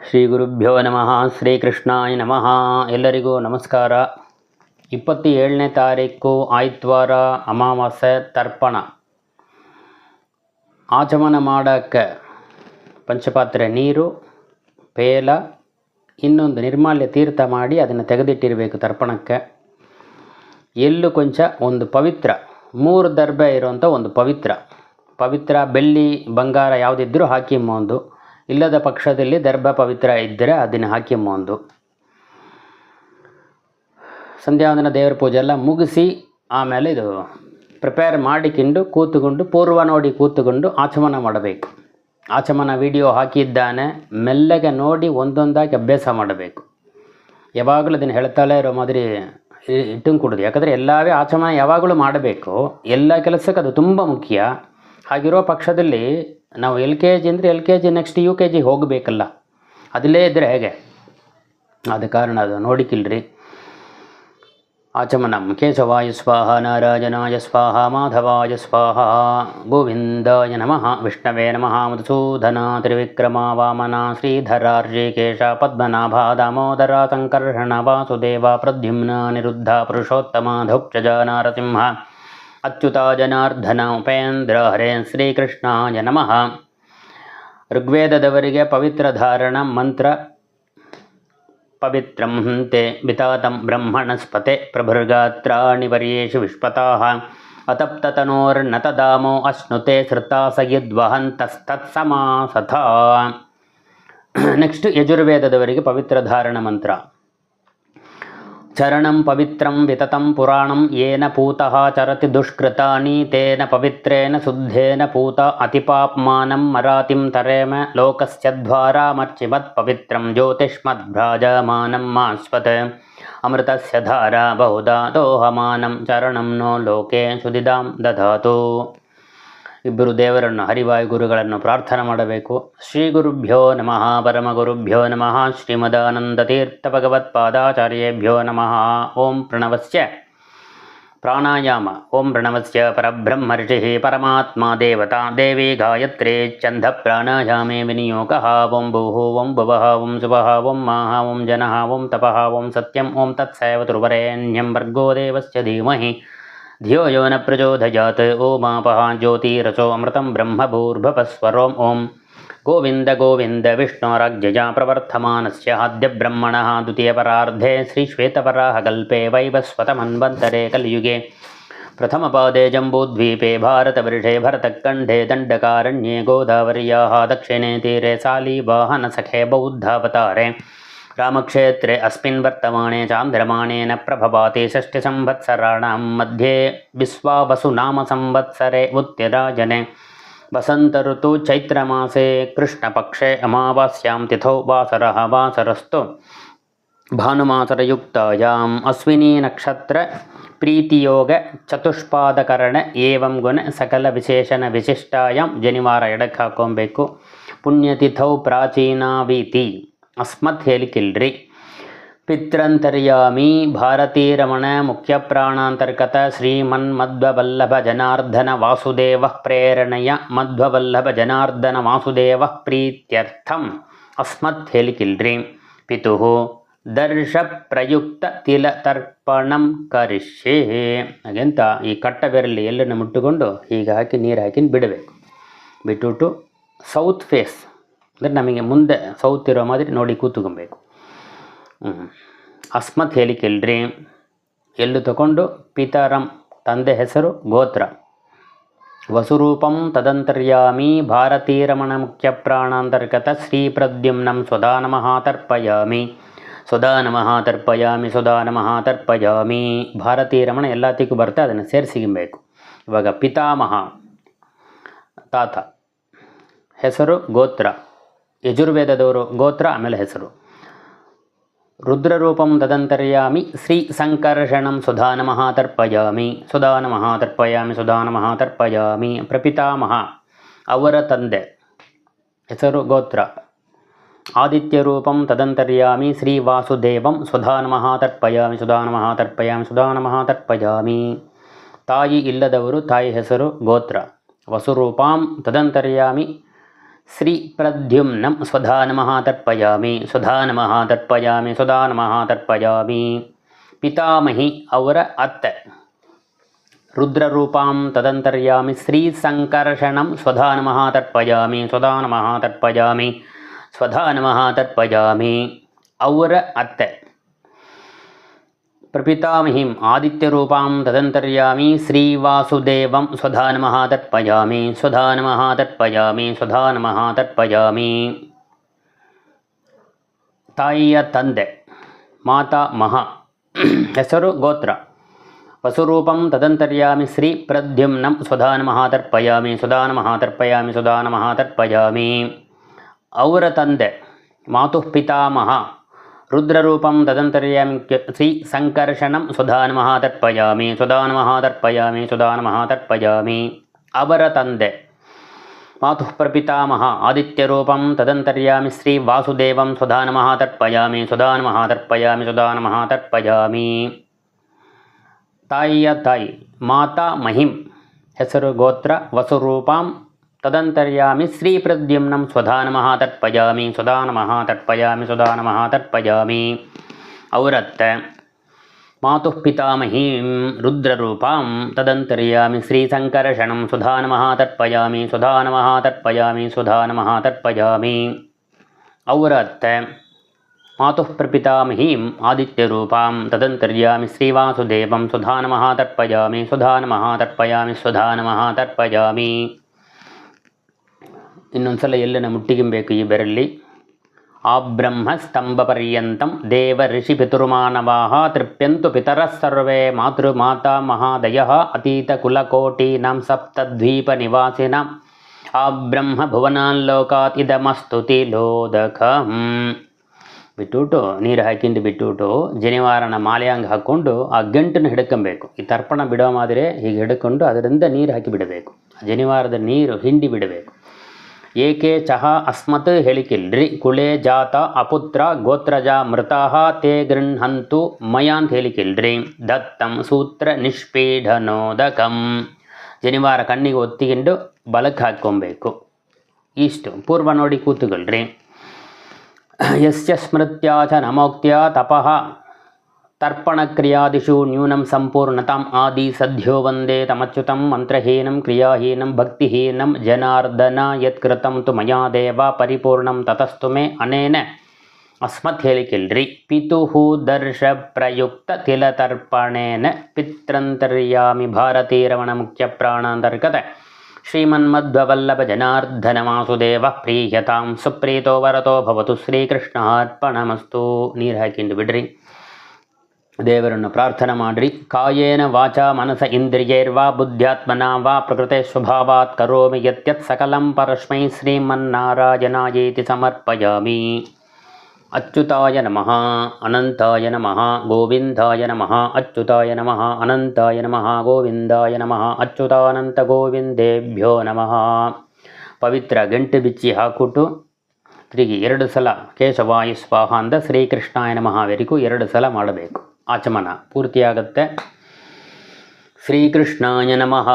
ಶ್ರೀ ಗುರುಭ್ಯೋ ನಮಃ. ಶ್ರೀಕೃಷ್ಣಾಯ ನಮಃ. ಎಲ್ಲರಿಗೂ ನಮಸ್ಕಾರ. 27ನೇ ತಾರೀಕು ಆಯ್ತವಾರ, ಅಮಾವಾಸ್ಯೆ, ತರ್ಪಣ. ಆಚಮನ ಮಾಡೋಕ್ಕೆ ಪಂಚಪಾತ್ರೆ ನೀರು, ಪೇಲ, ಇನ್ನೊಂದು ನಿರ್ಮಾಲ್ಯ ತೀರ್ಥ ಮಾಡಿ ಅದನ್ನು ತೆಗೆದಿಟ್ಟಿರಬೇಕು ತರ್ಪಣಕ್ಕೆ. ಎಲ್ಲೂ ಕೊಂಚ ಒಂದು ಪವಿತ್ರ 3 ದರ್ಬೆ ಇರುವಂಥ ಒಂದು ಪವಿತ್ರ ಬೆಳ್ಳಿ ಬಂಗಾರ ಯಾವುದಿದ್ದರೂ ಹಾಕಿಂಬೋದು. ಇಲ್ಲದ ಪಕ್ಷದಲ್ಲಿ ದರ್ಭ ಪವಿತ್ರ ಇದ್ದರೆ ಅದನ್ನು ಹಾಕಿಂಬೋದು. ಸಂಧ್ಯಾವಂದನ ದೇವರ ಪೂಜೆ ಎಲ್ಲ ಮುಗಿಸಿ ಆಮೇಲೆ ಇದು ಪ್ರಿಪೇರ್ ಮಾಡಿಕೊಂಡು ಕೂತುಕೊಂಡು ಪೂರ್ವ ನೋಡಿ ಕೂತುಕೊಂಡು ಆಚಮನ ಮಾಡಬೇಕು. ಆಚಮನ ವಿಡಿಯೋ ಹಾಕಿದ್ದಾನೆ, ಮೆಲ್ಲಗೆ ನೋಡಿ ಒಂದೊಂದಾಗಿ ಅಭ್ಯಾಸ ಮಾಡಬೇಕು. ಯಾವಾಗಲೂ ಅದನ್ನು ಹೇಳ್ತಾಳೆ ಇರೋ ಮಾದರಿ ಇಟ್ಟಂಗೆ ಕೊಡೋದು. ಯಾಕಂದರೆ ಎಲ್ಲವೇ ಆಚಮನ ಯಾವಾಗಲೂ ಮಾಡಬೇಕು. ಎಲ್ಲ ಕೆಲಸಕ್ಕೆ ಅದು ತುಂಬ ಮುಖ್ಯ. ಹಾಗಿರೋ ಪಕ್ಷದಲ್ಲಿ ನಾವು LKG ಅಂದರೆ LKG ನೆಕ್ಸ್ಟ್ UKG ಹೋಗಬೇಕಲ್ಲ, ಅದಲ್ಲೇ ಇದ್ದರೆ ಹೇಗೆ? ಆದ ಕಾರಣ ಅದು ನೋಡಿಕಿಲ್ರಿ. ಆಚಮನಂ ಕೇಶವಾಯ ಸ್ವಾಹ, ನಾರಾಯಣಾಯ ಸ್ವಾಹ, ಮಾಧವಾಯ ಸ್ವಾಹ, ಗೋವಿಂದಾಯ ನಮಃ, ವಿಷ್ಣವೇ ನಮಃ, ಮಧುಸೂದನ, ತ್ರಿವಿಕ್ರಮ, ವಾಮನ, ಶ್ರೀಧರ, ಋಷಿಕೇಶ, ಪದ್ಮನಾಭ, ದಾಮೋದರ, ಸಂಕರ್ಷಣ, ವಾಸುದೇವ, ಪ್ರದ್ಯುಮ್ನ, ಅನಿರುದ್ಧ, ಪುರುಷೋತ್ತಮ, ಧೌಕ್ಷಜ, ನಾರಸಿಂಹ, ಅಚ್ಯುತ, ಜನಾರ್ದನ, ಉಪೇಂದ್ರ, ಹರೇ ಶ್ರೀಕೃಷ್ಣಾಯ ನಮಃ. ಋಗ್ವೇದದವರಿಗೆ ಪವಿತ್ರ ಧಾರಣ ಮಂತ್ರ: ಪವಿತ್ರಂ ಹಂತೆ ವಿತಾತಂ ಬ್ರಹ್ಮಣಸ್ಪತೆ ಪ್ರಭುರ್ಗಾತ್ರಾಣಿ ವರ್ಯೇಷು ವಿಶ್ವತಾಃ ಅತಪ್ತತನೋರ್ನತದಾಮೋ ಅಶ್ನುತೆ ಶ್ರುತಾಸಯದ್ವಹಂತಸ್ತತ್ಸಮಾಸಥಾ. ನೆಕ್ಸ್ಟ್ ಯಜುರ್ವೇದದವರಿಗೆ ಪವಿತ್ರ ಧಾರಣ ಮಂತ್ರ: ಚರಣಂ ಪವಿತ್ರಂ ವಿತತಂ ಪುರಾಣಂ ಯೇನ ಪೂತಃ ಚರತಿ ದುಷ್ಕೃತಾನಿ ತೇನ ಪವಿತ್ರೇನ ಶುದ್ಧೇನ ಪೂತ ಅತಿಪಾಪ್ಮಾನಂ ಮರಾತಿಂ ತರೇಮ ಲೋಕಸ್ಯಧ್ವಾರಾಮರ್ಚಿಮತ್ ಪವಿತ್ರಂ ಜ್ಯೋತಿಷ್ಮದ್ಭ್ರಾಜಮಾನಂ ಮಾಸ್ವತ್ ಅಮೃತಸ್ಯ ಧಾರಾ ಬಹುಧಾ ದೋಹಮಾನಂ ಚರಣಂ ನೋ ಲೋಕೆ ಸುಧಿದಾಂ ದಧಾತು. ಇಬ್ಬರು ದೇವರನ್ನು, ಹರಿವಾಯು ಗುರುಗಳನ್ನು ಪ್ರಾರ್ಥನೆ ಮಾಡಬೇಕು. ಶ್ರೀ ಗುರುಭ್ಯೋ ನಮಃ, ಪರಮಗುರುಭ್ಯೋ ನಮಃ, ಶ್ರೀಮದಾನಂದತೀರ್ಥ ಭಗವತ್ಪಾದಾಚಾರ್ಯೇಭ್ಯೋ ನಮಃ. ಓಂ ಪ್ರಣವಸ್ಯ ಪ್ರಾಣಾಯಾಮ. ಓಂ ಪ್ರಣವಸ್ಯ ಪರಬ್ರಹ್ಮ ಋಷಿಃ ಪರಮಾತ್ಮ ದೇವತಾ ದೇವಿ ಗಾಯತ್ರಿ ಛಂದ ಪ್ರಾಣಾಯಾಮೇ ವಿನಿಯೋಗಃ. ಓಂ ಭೂಃ ಓಂ ಭುವಃ ಓಂ ಶುಭಃ ಓಂ ಮಾಹ ಓಂ ಜನಃ ಓಂ ತಪಃ ಓಂ ಸತ್ಯಂ ಓಂ ತತ್ಸೇವತುರ್ವರೆಣ್ಯಂ ಭರ್ಗೋ ದೇವಸ್ಯ ಧೀಮಹಿ ಧಿಯೋ ಯೋ ನ ಪ್ರಚೋದಯಾತ್. ಓಮಾಪಃ ಜ್ಯೋತಿರಸೋ ಅಮೃತಂ ಬ್ರಹ್ಮ ಭೂರ್ಭುವಸ್ವರೋಂ. ಓಂ ಗೋವಿಂದ ಗೋವಿಂದ ವಿಷ್ಣೋರಾಜ್ಯಜಾ ಪ್ರವರ್ತಮಾನಸ್ಯ ಆದ್ಯ ಬ್ರಹ್ಮಣಃ ದ್ವಿತೀಯ ಪರಾರ್ಧೆ ಶ್ರೀ ಶ್ವೇತವರಾಹ ಕಲ್ಪೆ ವೈವಸ್ವತ ಮನ್ವಂತರೆ ಕಲಿಯುಗೆ ಪ್ರಥಮ ಪಾದೆ ಜಂಬೂದ್ವೀಪೆ ಭಾರತವರ್ಷೆ ಭರತಖಂಡೇ ದಂಡಕಾರಣ್ಯೇ ಗೋದಾವರ್ಯಾಃ ದಕ್ಷಿಣೇ ತೀರೆ ಸಾಲಿವಾಹನ ಸಖೇ ಬೌದ್ಧಾವತಾರೆ ರಾಮಕ್ಷೇತ್ರೆ ಅಸ್ಮಿನ್ ವರ್ತಮಾನೆ ಚಾಂದ್ರಮಾಣೇನ ಪ್ರಭವಾತಿ ಷಷ್ಠಿ ಸಂವತ್ಸರಾಣಾಂ ಮಧ್ಯೆ ವಿಶ್ವಾವಸು ನಾಮ ಸಂವತ್ಸರೆ ಉತ್ಯರಾಜನೆ ವಸಂತ ಋತು ಚೈತ್ರಮಾಸೆ ಕೃಷ್ಣಪಕ್ಷೆ ಅಮಾವಾಸ್ಯಾಂ ತಿಥೌ ವಾಸರಃ. ವಾಸರಸ್ತು ಭಾನುಮಾಸರಯುಕ್ತಾಯಾಂ ಅಶ್ವಿನಿ ನಕ್ಷತ್ರ ಪ್ರೀತಿಯೋಗ ಚತುಷ್ಪಾದಕರಣ ಏವಂ ಗುಣ ಸಕಲ ವಿಶೇಷಣ ವಿಶಿಷ್ಟಾಯಾಂ. ಜನಿವಾರ ಎಡಕ್ಕೆ ಹಾಕೊಬೇಕು. ಪುಣ್ಯತಿಥೌ ಪ್ರಾಚೀನಾವೀತಿ ಅಸ್ಮತ್ ಹೇಳಿಕಿಲ್ರಿ. ಪಿತ್ರಂತರ್ಯಾಮಿ ಭಾರತೀ ರಮಣ ಮುಖ್ಯ ಪ್ರಾಣಾಂತರ್ಗತ ಶ್ರೀಮನ್ಮಧ್ವವಲ್ಲಭ ಜನಾರ್ದನ ವಾಸುದೇವ ಪ್ರೇರಣೆಯ ಮಧ್ವವಲ್ಲಭ ಜನಾರ್ದನ ವಾಸುದೇವ ಪ್ರೀತ್ಯರ್ಥಂ ಅಸ್ಮತ್ ಹೇಳಿಕಿಲ್ರಿ. ಪಿತುಃ ದರ್ಶ ಪ್ರಯುಕ್ತ ತಿಲ ತರ್ಪಣಂ ಕರಿಷ್ಯೆ. ಹಾಗೆಂತ ಈ ಕಟ್ಟ ಬೆರಳಿ ಎಲ್ಲನ್ನು ಮುಟ್ಟುಕೊಂಡು ಹೀಗೆ ಹಾಕಿ ನೀರು ಹಾಕಿ ಬಿಡಬೇಕು. ಬಿಟ್ಟುಬಿಟ್ಟು ಸೌತ್ ಫೇಸ್ ಅಂದರೆ ನಮಗೆ ಮುಂದೆ ಸೌತ್ ಇರೋ ಮಾದರಿ ನೋಡಿ ಕೂತ್ಕೊಬೇಕು. ಅಸ್ಮತ್ ಹೇಳಿಕೆಲ್ರಿ. ಎಲ್ಲು ತಗೊಂಡು ಪಿತರಂ ತಂದೆ ಹೆಸರು ಗೋತ್ರ. ವಸುರೂಪಂ ತದಂತರ್ಯಾಮಿ ಭಾರತೀರಮಣ ಮುಖ್ಯ ಪ್ರಾಣಾಂತರ್ಗತ ಶ್ರೀ ಪ್ರದ್ಯುಮ್ನಂ ಸ್ವದಾ ನಮಃ ತರ್ಪಯಾಮಿ. ಸ್ವದಾ ನಮಃ ತರ್ಪಯಾಮಿ. ಸ್ವದಾ ನಮಃ ತರ್ಪಯಾಮಿ. ಭಾರತೀರಮಣ ಎಲ್ಲತ್ತಿಗೂ ಬರ್ತಾ ಅದನ್ನು ಸೇರಿಸಿಗಬೇಕು. ಇವಾಗ ಪಿತಾಮಹ ತಾತ ಹೆಸರು ಗೋತ್ರ. ಯಜುರ್ವೇದದವರು ಗೋತ್ರ ಆಮೇಲೆ ಹೆಸರು. ರುದ್ರರೂಪಂ ತದಂತರ್ಯಾಮಿ ಶ್ರೀ ಸಂಕರ್ಷಣಂ ಸುಧಾ ನಮಃ ತರ್ಪಯಾಮಿ. ಸುಧಾ ನಮಃ ತರ್ಪಯಾಮಿ. ಸುಧಾ ನಮಃ ತರ್ಪಯಾಮಿ. ಪ್ರಪಿತಾಮಹ ಅವರ ತಂದೆ ಹೆಸರು ಗೋತ್ರ. ಆದಿತ್ಯ ರೂಪಂ ತದಂತರ್ಯಾಮಿ ಶ್ರೀ ವಾಸುದೇವಂ ಸುಧಾ ನಮಃ ತರ್ಪಯಾಮಿ. ಸುಧಾ ನಮಃ ತರ್ಪಯಾಮಿ. ಸುಧಾ ನಮಃ ತರ್ಪಯಾಮಿ. ತಾಯಿ ಇಲ್ಲದವರು ತಾಯಿ ಹೆಸರು ಗೋತ್ರ. ವಸುರೂಪಾಂ ತದಂತರ್ಯಾಮಿ ಶ್ರೀ ಪ್ರದ್ಯುಮ್ನಂ ಸ್ವಧಾ ನಮಃ ತರ್ಪಯಾಮಿ ಸ್ವಧಾ ನಮಃ ತರ್ಪಯಾಮಿ ಸ್ವಧಾ ನಮಃ ತರ್ಪಯಾಮಿ. ಪಿತಾಮಹಿ ಅವರ ಅತ್ತೆ. ರುದ್ರರೂಪಾಂ ತದಂತರ್ಯಾಮಿ ಶ್ರೀ ಸಂಕರ್ಷಣಂ ಸ್ವಧಾ ನಮಃ ತರ್ಪಯಾಮಿ ಸ್ವಧಾ ನಮಃ ತರ್ಪಯಾಮಿ ಸ್ವಧಾ ನಮಃ ತರ್ಪಯಾಮಿ. ಅವರ ಅತ್ತೆ. ಪ್ರಪಿತಾಮಹಿಂ ಆದಿತ್ಯರೂಪಾಂ ತದಂತರ್ಯಾಮಿ ಶ್ರೀ ವಾಸುದೇವಂ ಸ್ವಧಾ ನಮಃ ತರ್ಪಯಾಮಿ ಸ್ವಧಾ ನಮಃ ತರ್ಪಯಾಮಿ ಸ್ವಧಾ ನಮಃ ತರ್ಪಯಾಮಿ. ತಾಯಿಯ ತಂದೆ. ಮಾತಾ ಮಹ. ಹೆಸರು ಗೋತ್ರ. ವಸುರೂಪಂ ತದಂತರ್ಯಾಮಿ ಶ್ರೀ ಪ್ರದ್ಯುಮ್ನಂ ಸ್ವಧಾ ನಮಃ ತರ್ಪಯಾಮಿ ಸ್ವಧಾ ನಮಃ ತರ್ಪಯಾಮಿ ಸ್ವಧಾ ನಮಃ ತರ್ಪಯಾಮಿ. ಅವರ ತಂದೆ. ಮಾತುಃ ಪಿತಾಮಹ. ರುದ್ರರೂಪಂ ತದಂತರ್ಯಾಮಿ ಶ್ರೀ ಸಂಕರ್ಷಣಂ ಸ್ವಧಾ ನಮಃ ತರ್ಪಯಾಮಿ ಸ್ವಧಾ ನಮಃ ತರ್ಪಯಾಮಿ ಸ್ವಧಾ ನಮಃ ತರ್ಪಯಾಮಿ. ಅವರ ತಂದೆ. ಮಾತುಃ ಪ್ರಪಿತಾಮಹ. ಆದಿತ್ಯರೂಪಂ ತದಂತರ್ಯಾಮಿ ಶ್ರೀ ವಾಸುದೇವಂ ಸ್ವಧಾ ನಮಃ ತರ್ಪಯಾಮಿ ಸ್ವಧಾ ನಮಃ ತರ್ಪಯಾಮಿ ಸ್ವಧಾ ನಮಃ ತರ್ಪಯಾಮಿ. ತಾಯಿಯ ತಾಯಿ. ಮಾತಾ ಮಹಿಂ. ಹೆಸರು ಗೋತ್ರ. ವಸುರೂಪಾಂ ತದಂತರ್ಯಾಮಿ ಶ್ರೀ ಪ್ರದ್ಯುಮ್ನಂ ಸ್ವಧಾ ನಮಃ ತರ್ಪಯಾಮಿ ಸ್ವಧಾ ನಮಃ ತರ್ಪಯಾಮಿ ಸ್ವಧಾ ನಮಃ ತರ್ಪಯಾಮಿ. ಅವರತ್ತೆ. ಮಾತುಃ ಪಿತಾಮಹೀಂ ರುದ್ರರೂಪಾಂ ತದಂತರ್ಯಾಮಿ ಶ್ರೀ ಸಂಕರ್ಷಣಂ ಸ್ವಧಾ ನಮಃ ತರ್ಪಯಾಮಿ ಸ್ವಧಾ ನಮಃ ತರ್ಪಯಾಮಿ ಸ್ವಧಾ ನಮಃ ತರ್ಪಯಾಮಿ. ಅವರ ಅತ್ತೆ. ಮಾತುಃ ಪ್ರಪಿತಾಮಹೀಂ ಆದಿತ್ಯರೂಪಾಂ ತದಂತರ್ಯಾಮಿ ಶ್ರೀ ವಾಸುದೇವಂ ಸ್ವಧಾ ನಮಃ ತರ್ಪಯಾಮಿ ಸ್ವಧಾ ನಮಃ ತರ್ಪಯಾಮಿ ಸ್ವಧಾ ನಮಃ ತರ್ಪಯಾಮಿ. ಇನ್ನೊಂದು ಸಲ ಎಲ್ಲನ ಮುಟ್ಟಿಗಿಂಬೇಕು ಈ ಬೆರಳಿ. ಆಬ್ರಹ್ಮ ಸ್ತಂಭ ಪರ್ಯಂತಂ ದೇವ ಋಷಿ ಪಿತುರ್ಮಾನವಾಹ ತೃಪ್ಯಂತು ಪಿತರಃ ಸರ್ವೇ ಮಾತೃ ಮಾತಾ ಮಹಾದಯಃ ಅತೀತ ಕುಲಕೋಟೀನಾಂ ಸಪ್ತದ್ವೀಪ ನಿವಾಸಿನಾಂ ಆಬ್ರಹ್ಮ ಭುವನಾಲ್ಲೋಕಾತ್ ಇದಮಸ್ತುತಿ ಲೋದಕಂ. ಬಿಟ್ಟುಬಿಟ್ಟು ನೀರು ಹಾಕಿಂದು ಬಿಟ್ಟುಬಿಟ್ಟು ಜನಿವಾರನ ಮಾಲೆಯಂಗೆ ಹಾಕ್ಕೊಂಡು ಆ ಗಂಟನ್ನು ಹಿಡ್ಕೊಬೇಕು. ಈ ತರ್ಪಣ ಬಿಡೋ ಮಾದಿರಿ ಹೀಗೆ ಹಿಡ್ಕೊಂಡು ಅದರಿಂದ ನೀರು ಹಾಕಿ ಬಿಡಬೇಕು. ಜನಿವಾರದ ನೀರು ಹಿಂಡಿ ಬಿಡಬೇಕು. ಏಕೆ ಚಹ ಅಸ್ಮತ್ ಹೇಳಿಕಿಲ್ರಿ ಕುಳೆ ಜಾತ ಅಪುತ್ರ ಗೋತ್ರಜ ಮೃತಾಹ ತೇ ಗೃಹಂತು ಮಯ ಅಂತ ಹೇಳಿಕಿಲ್ರಿ. ದತ್ತಂ ಸೂತ್ರ ನಿಷ್ಪೀಢನೋದಕಂ. ಜನಿವಾರ ಕಣ್ಣಿಗೆ ಒತ್ತಿಕೊಂಡು ಬಲಕ್ಕೆ ಹಾಕ್ಕೊಬೇಕು. ಇಷ್ಟು ಪೂರ್ವ ನೋಡಿ ಕೂತುಗಳ್ರಿ. ಯಸ್ಯ ಸ್ಮೃತ್ಯಾ ಚ ನಮೋಕ್ತ್ಯ ತಪಃ ತರ್ಪಣಕ್ರಿಯಾದಿಷು ನ್ಯೂನಂ ಸಂಪೂರ್ಣತಾಂ ಆದಿ ಸದ್ಯೋ ವಂದೇ ತಮಚ್ಯುತಂ ಮಂತ್ರಹೀನಂ ಕ್ರಿಯಾಹೀನಂ ಭಕ್ತಿಹೀನಂ ಜನಾರ್ದನ ಯತ್ಕೃತಂ ತು ಮಯಾ ದೇವ ಪರಿಪೂರ್ಣಂ ತತಸ್ತು ಮೇ ಅನೇನ ಅಸ್ಮತ್ ಹೇಳಿಕಿಲ್ರಿ. ಪಿತುಃ ದರ್ಶ ಪ್ರಯುಕ್ತ ತಿಲತರ್ಪಣೇನ ಪಿತ್ರಂತರ್ಯಾಮಿ ಭಾರತೀರಮಣ ಮುಖ್ಯ ಪ್ರಾಣಾಂತರ್ಗತ ಶ್ರೀಮನ್ಮಧ್ವವಲ್ಲಭ ಜನಾರ್ದನ ವಾಸುದೇವ ಪ್ರೀಯತಾಂ ಸುಪ್ರೀತೋ ವರತೋ ಭವತು ಶ್ರೀಕೃಷ್ಣಾರ್ಪಣಮಸ್ತು. ನೀರು ಹಾಕಿಂಡು ಬಿಡ್ರಿ. ದೇವರನ್ನು ಪ್ರಾರ್ಥನೆ ಮಾಡಿರಿ. ಕಾಯೇನ ವಾಚಾ ಮನಸ ಇಂದ್ರಿಯೈರ್ವಾ ಬುದ್ಧ್ಯಾತ್ಮನಾ ವಾ ಪ್ರಕೃತೆ ಸ್ವಭಾವಾತ್ ಕರೋಮಿ ಯತ್ಯತ್ ಸಕಲಂ ಪರಸ್ಮೈ ಶ್ರೀಮನ್ನಾರಾಯಣಾಯೇತಿ ಸಮರ್ಪಯಾಮಿ. ಅಚ್ಯುತಾಯ ನಮಃ ಅನಂತಾಯ ನಮಃ ಗೋವಿಂದಾಯ ನಮಃ ಅಚ್ಯುತಾಯ ನಮಃ ಅನಂತಾಯ ನಮಃ ಗೋವಿಂದಾಯ ನಮಃ ಅಚ್ಯುತಾನಂತ ಗೋವಿಂದೇಭ್ಯೋ ನಮಃ. ಪವಿತ್ರ ಗಂಟು ಬಿಚ್ಚಿ ಹಾಕ್ಬಿಟ್ಟು ತಿರುಗಿ 2 ಸಲ ಕೇಶವಾಯು ಸ್ವಾಹ ಅಂದ ಶ್ರೀಕೃಷ್ಣಾಯ ನಮಃವರೆಗೂ 2 ಸಲ ಮಾಡಬೇಕು. ಆಚಮನ ಪೂರ್ತಿಯಾಗುತ್ತೆ. ಶ್ರೀಕೃಷ್ಣಾಯ ನಮಃ.